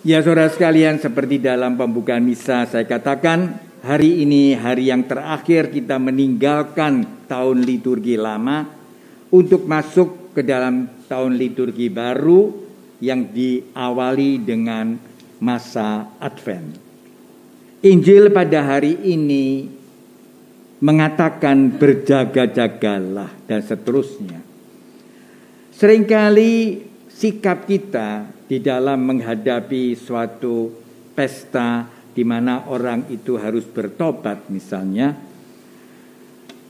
Ya saudara sekalian, seperti dalam pembukaan misa saya katakan, hari ini hari yang terakhir kita meninggalkan tahun liturgi lama untuk masuk ke dalam tahun liturgi baru yang diawali dengan masa Advent. Injil pada hari ini mengatakan berjaga-jagalah dan seterusnya. Seringkali sikap kita di dalam menghadapi suatu pesta di mana orang itu harus bertobat misalnya,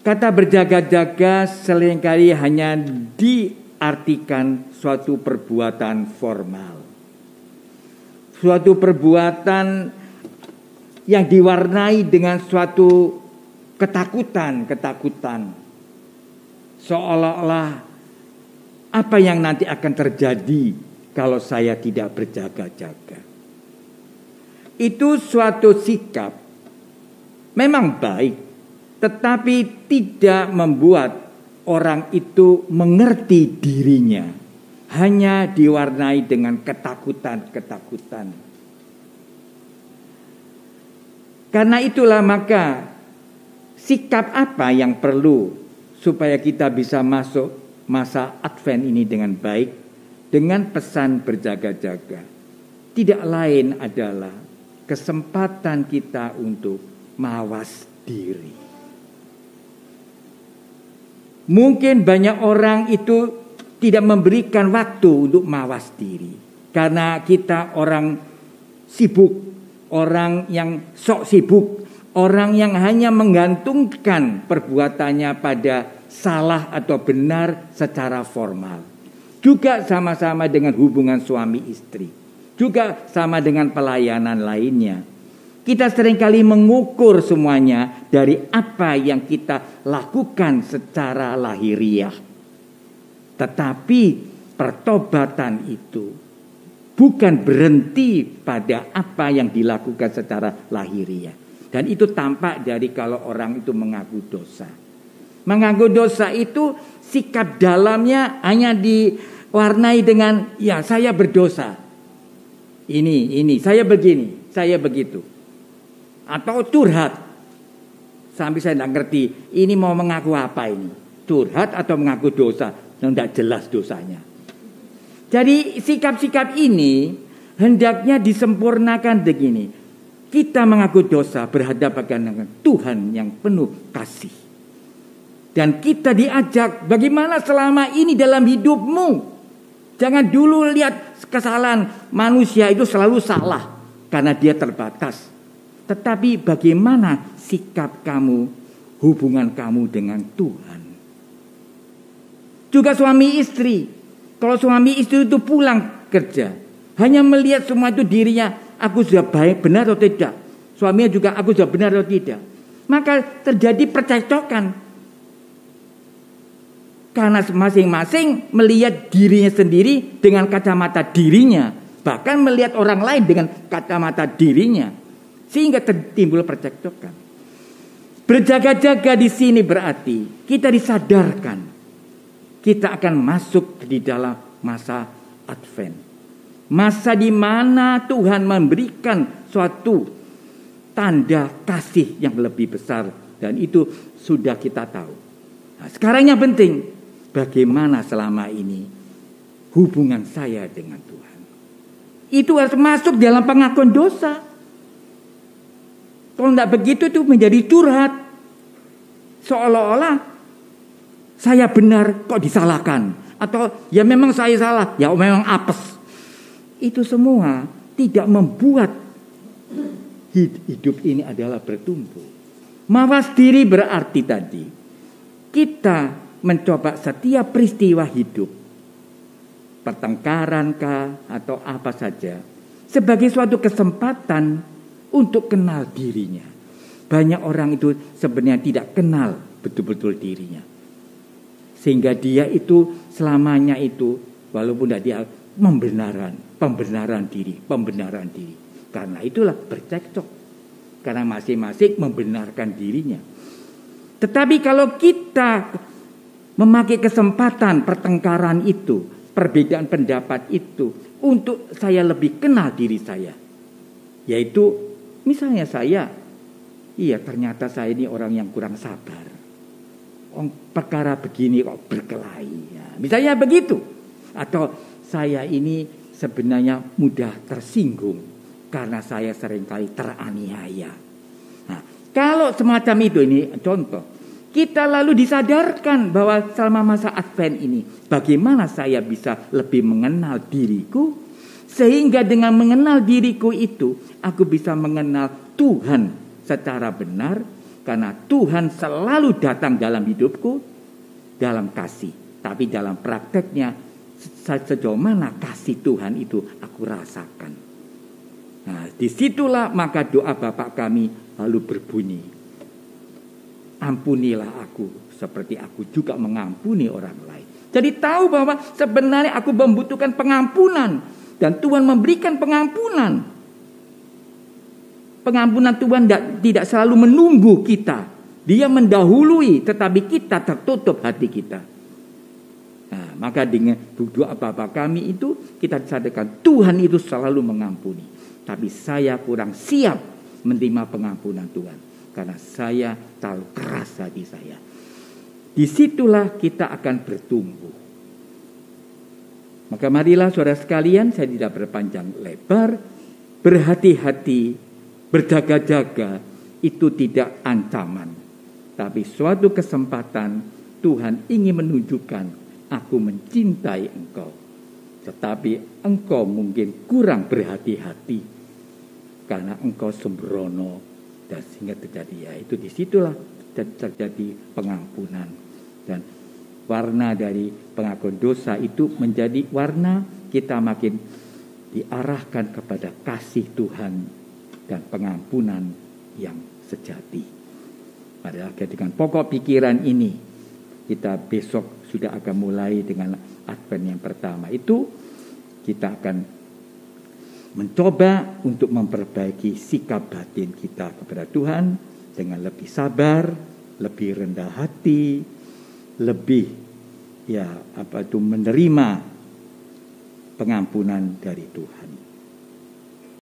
kata berjaga-jaga seringkali hanya diartikan suatu perbuatan formal. Suatu perbuatan yang diwarnai dengan suatu ketakutan. Seolah-olah apa yang nanti akan terjadi kalau saya tidak berjaga-jaga. Itu suatu sikap memang baik, tetapi tidak membuat orang itu mengerti dirinya. Hanya diwarnai dengan ketakutan. Karena itulah maka sikap apa yang perlu supaya kita bisa masuk masa Advent ini dengan baik, dengan pesan berjaga-jaga. Tidak lain adalah kesempatan kita untuk mawas diri. Mungkin banyak orang itu tidak memberikan waktu untuk mawas diri. Karena kita orang sibuk, orang yang sok sibuk, orang yang hanya menggantungkan perbuatannya pada salah atau benar secara formal. Juga sama-sama dengan hubungan suami istri. Juga sama dengan pelayanan lainnya. Kita seringkali mengukur semuanya dari apa yang kita lakukan secara lahiriah. Tetapi pertobatan itu bukan berhenti pada apa yang dilakukan secara lahiriah. Dan itu tampak dari kalau orang itu mengaku dosa. Mengaku dosa itu sikap dalamnya hanya diwarnai dengan ya saya berdosa. Ini saya begini, saya begitu. Atau curhat. Sampai saya tidak ngerti ini mau mengaku apa ini. Curhat atau mengaku dosa. Tidak jelas dosanya. Jadi sikap-sikap ini hendaknya disempurnakan begini. Kita mengaku dosa berhadapan dengan Tuhan yang penuh kasih. Dan kita diajak bagaimana selama ini dalam hidupmu. Jangan dulu lihat kesalahan manusia itu selalu salah karena dia terbatas. Tetapi bagaimana sikap kamu, hubungan kamu dengan Tuhan. Juga suami istri. Kalau suami istri itu pulang kerja, hanya melihat semua itu dirinya, aku sudah baik, benar atau tidak. Suaminya juga aku sudah benar atau tidak. Maka terjadi percekcokan. Karena masing-masing melihat dirinya sendiri dengan kacamata dirinya. Bahkan melihat orang lain dengan kacamata dirinya. Sehingga timbul percekcokan. Berjaga-jaga di sini berarti kita disadarkan. Kita akan masuk di dalam masa Advent. Masa di mana Tuhan memberikan suatu tanda kasih yang lebih besar. Dan itu sudah kita tahu. Nah, sekarang yang penting. Bagaimana selama ini hubungan saya dengan Tuhan. Itu harus masuk dalam pengakuan dosa. Kalau tidak begitu itu menjadi curhat. Seolah-olah saya benar kok disalahkan. Atau ya memang saya salah, ya memang apes. Itu semua tidak membuat hidup ini adalah bertumbuh. Mawas diri berarti tadi kita mencoba setiap peristiwa hidup, pertengkaran kah atau apa saja, sebagai suatu kesempatan untuk kenal dirinya. Banyak orang itu sebenarnya tidak kenal betul-betul dirinya. Sehingga dia itu selamanya itu, walaupun tidak dia pembenaran diri. Karena itulah bercekcok. Karena masing-masing membenarkan dirinya. Tetapi kalau kita memakai kesempatan pertengkaran itu, perbedaan pendapat itu untuk saya lebih kenal diri saya. Yaitu misalnya ternyata saya ini orang yang kurang sabar. Perkara begini kok berkelahi. Ya, misalnya begitu. Atau saya ini sebenarnya mudah tersinggung karena saya seringkali teraniaya. Nah, kalau semacam itu, ini contoh, kita lalu disadarkan bahwa selama masa Advent ini bagaimana saya bisa lebih mengenal diriku, sehingga dengan mengenal diriku itu aku bisa mengenal Tuhan secara benar, karena Tuhan selalu datang dalam hidupku dalam kasih. Tapi dalam prakteknya sejauh mana kasih Tuhan itu aku rasakan. Nah, disitulah maka doa Bapa kami lalu berbunyi, ampunilah aku seperti aku juga mengampuni orang lain. Jadi tahu bahwa sebenarnya aku membutuhkan pengampunan, dan Tuhan memberikan pengampunan. Pengampunan Tuhan tidak selalu menunggu kita. Dia mendahului, tetapi kita tertutup hati kita. Nah, maka dengan doa Bapa kami itu kita disadarkan Tuhan itu selalu mengampuni. Tapi saya kurang siap menerima pengampunan Tuhan, karena saya terlalu keras hati saya. Disitulah kita akan bertumbuh. Maka marilah saudara sekalian, saya tidak berpanjang lebar, berhati-hati, berjaga-jaga, itu tidak ancaman, tapi suatu kesempatan. Tuhan ingin menunjukkan, aku mencintai engkau, tetapi engkau mungkin kurang berhati-hati karena engkau sembrono, dan sehingga terjadi, ya itu disitulah terjadi pengampunan. Dan warna dari pengakuan dosa itu menjadi warna kita makin diarahkan kepada kasih Tuhan dan pengampunan yang sejati. Marilah dengan pokok pikiran ini kita besok sudah akan mulai dengan Advent yang pertama itu, kita akan mencoba untuk memperbaiki sikap batin kita kepada Tuhan dengan lebih sabar, lebih rendah hati, lebih menerima pengampunan dari Tuhan.